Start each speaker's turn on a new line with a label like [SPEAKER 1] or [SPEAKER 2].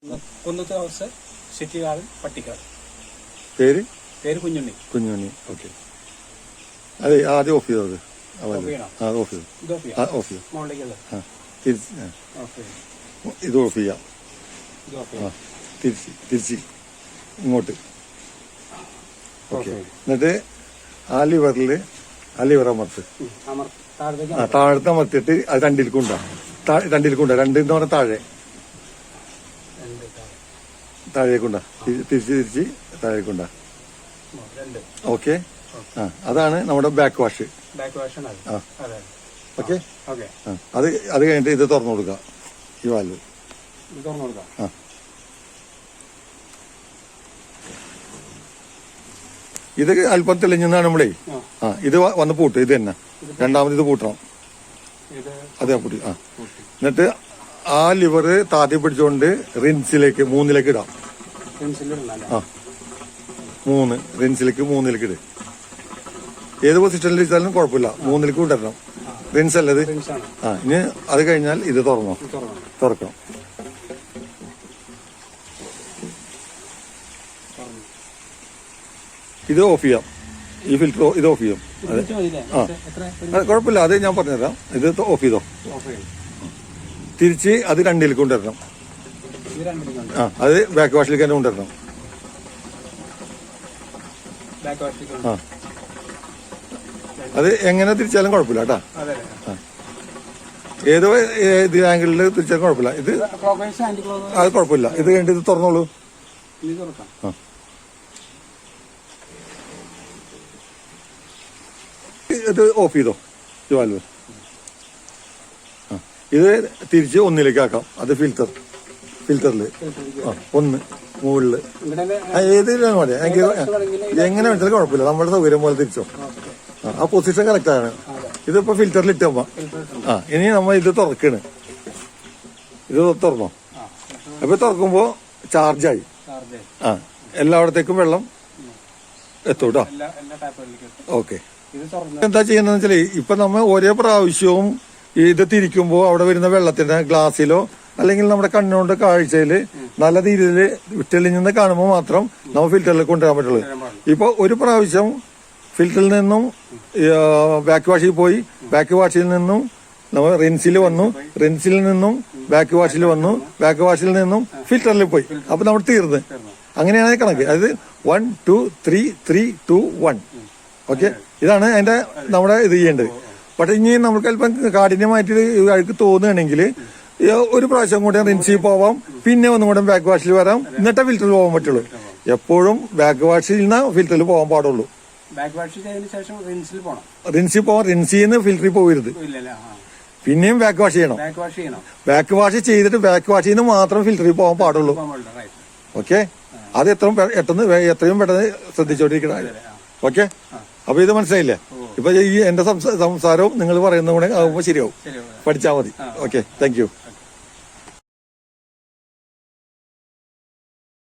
[SPEAKER 1] കുന്നത്ത് house, സിറ്റികാട്, Pattikkad.
[SPEAKER 2] പേര്
[SPEAKER 1] പേര് Kunjunni.
[SPEAKER 2] Kunjunni. Okay. അതെ, ആദ്യം ഓഫ് ചെയ്തത് ഓഫ് ചെയ്തു. ഇത് ഓഫ് ചെയ്യാം. തിരിച്ച് ഇങ്ങോട്ട്. ഓക്കെ. എന്നിട്ട് ആ ലിവർ അമർത്ത്. താഴത്തെ അമർത്തിയിട്ട് അത് രണ്ടിൽക്കുണ്ടാ. രണ്ടെന്ന് പറഞ്ഞാൽ താഴേക്കുണ്ടാ. തിരിച്ച് താഴേക്കുണ്ടാ. ഓക്കെ. അതാണ് നമ്മുടെ ബാക്ക് വാഷ്. ഓക്കെ. അത് കഴിഞ്ഞിട്ട് ഇത് തുറന്നു കൊടുക്കുക. ഈ വാൽവ് ഇത് അല്പം തെളിഞ്ഞാണ് നമ്മളേ. ഇത് വന്ന് പൂട്ട്. ഇത് തന്നെ രണ്ടാമത് ഇത് പൂട്ടണം. അതെ, പൂട്ടി. എന്നിട്ട് ആ ലിവർ താത്തി പിടിച്ചുകൊണ്ട് റിൻസിലേക്ക് 3 ഇടാം. 3 റിൻസിലേക്ക് 3 ഇട്. ഏത് പൊസിഷനിൽ ഇട്ടാലും കുഴപ്പമില്ല. 3 ഇടണം. റിൻസ് അല്ലത്. ഇനി അത് കഴിഞ്ഞാൽ ഇത് തുറക്കണം. ഇത് ഓഫ് ചെയ്യാം. ഈ ഫിൽറ്റർ ഇത് ഓഫ് ചെയ്യാം. അതെ, കുഴപ്പമില്ല. അത് ഞാൻ പറഞ്ഞുതരാം. ഇത് ഓഫ് ചെയ്തോ. തിരിച്ച് അത് രണ്ടിലേക്ക് കൊണ്ടുവരണം. അത് ബാക്ക് വാഷിലേക്ക് തന്നെ കൊണ്ടുവരണം. അത് എങ്ങനെ തിരിച്ചാലും കുഴപ്പമില്ല കേട്ടാ. ഏത് ആംഗിളിൽ തിരിച്ചാലും കുഴപ്പമില്ല. ഇത് അത് കുഴപ്പമില്ല. ഇത് കഴിഞ്ഞിട്ട് ഇത് തുറന്നോളൂ. ഇത് ഓഫ് ചെയ്തോ. ഈ വാൽവ് ഇത് തിരിച്ച് 1 ആക്കാം. അത് ഫിൽറ്ററിൽ 1 മുകളില് ഏതിലാണ് മതി. എങ്ങനെ വെച്ചാലും കുഴപ്പമില്ല. നമ്മുടെ സൗകര്യം പോലെ തിരിച്ചോ. ആ പൊസിഷൻ കറക്റ്റ് ആണ്. ഇതിപ്പോ ഫിൽറ്ററിൽ ഇട്ടമ്മ. ഇനി നമ്മ ഇത് തുറക്കാണ്. ഇത് തുറന്നോ. അപ്പൊ തുറക്കുമ്പോ ചാർജായി. എല്ലായിടത്തേക്കും വെള്ളം എത്തും കേട്ടോ. ഓക്കെ. എന്താ ചെയ്യുന്നതെന്ന് വെച്ചാല് ഇപ്പൊ നമ്മ ഓരോ പ്രാവശ്യവും ഇത് തിരിക്കുമ്പോ അവിടെ വരുന്ന വെള്ളത്തിന്റെ ഗ്ലാസ്സിലോ അല്ലെങ്കിൽ നമ്മുടെ കണ്ണുകൊണ്ട് കാഴ്ചയില് നല്ല രീതിയിൽ തെളിഞ്ഞെന്ന് കാണുമ്പോൾ മാത്രം നമ്മൾ ഫിൽറ്ററിൽ കൊണ്ടുവരാൻ പറ്റുള്ളൂ. ഇപ്പൊ ഒരു പ്രാവശ്യം ഫിൽറ്ററിൽ നിന്നും ബാക്ക് വാഷിൽ പോയി, ബാക്ക് വാഷിൽ നിന്നും നമ്മൾ റിൻസിൽ വന്നു, റിൻസിൽ നിന്നും ബാക്ക് വാഷിൽ വന്നു, ബാക്ക് വാഷിൽ നിന്നും ഫിൽറ്ററിൽ പോയി. അപ്പൊ നമ്മൾ തീർന്ന്. അങ്ങനെയാണ് കണക്ക്. അതായത് 1 2 3 3 2 1. ഓക്കെ. ഇതാണ് അതിന്റെ നമ്മുടെ ഇത് ചെയ്യേണ്ടത്. പക്ഷെ ഇനി നമുക്ക് അല്പം കാഠിന്യമായിട്ട് അഴുക്ക് തോന്നുകയാണെങ്കിൽ ഒരു പ്രാവശ്യം കൂടെ റിൻസിൽ പോവാം, പിന്നെ ഒന്നും കൂടെ ബാക്ക് വാഷിൽ വരാം, എന്നിട്ടേ ഫിൽറ്ററിൽ പോകാൻ പറ്റുള്ളൂ. എപ്പോഴും ബാക്ക് വാഷിൽ നിന്ന് ഫിൽറ്ററിൽ പോകാൻ പാടുള്ളൂ. റിൻസിൽ പോവാം. റിൻസിൽ നിന്ന് ഫിൽറ്ററിൽ പോകരുത്. പിന്നെയും ബാക്ക് വാഷ് ചെയ്യണം. ബാക്ക് വാഷ് ചെയ്തിട്ട് ബാക്ക് വാഷിൽ നിന്ന് മാത്രം ഫിൽറ്ററിൽ പോകാൻ പാടുള്ളൂ. ഓക്കെ. അത് എത്രയും പെട്ടെന്ന് ശ്രദ്ധിച്ചോണ്ടിരിക്കണം. ഓക്കെ. അപ്പൊ ഇത് മനസ്സിലായില്ലേ? ഇപ്പൊ ഈ എന്റെ സംസാരവും നിങ്ങൾ പറയുന്ന കൂടെ ആകുമ്പോ ശരിയാവും. പഠിച്ചാൽ മതി. ഓക്കെ. Thank you.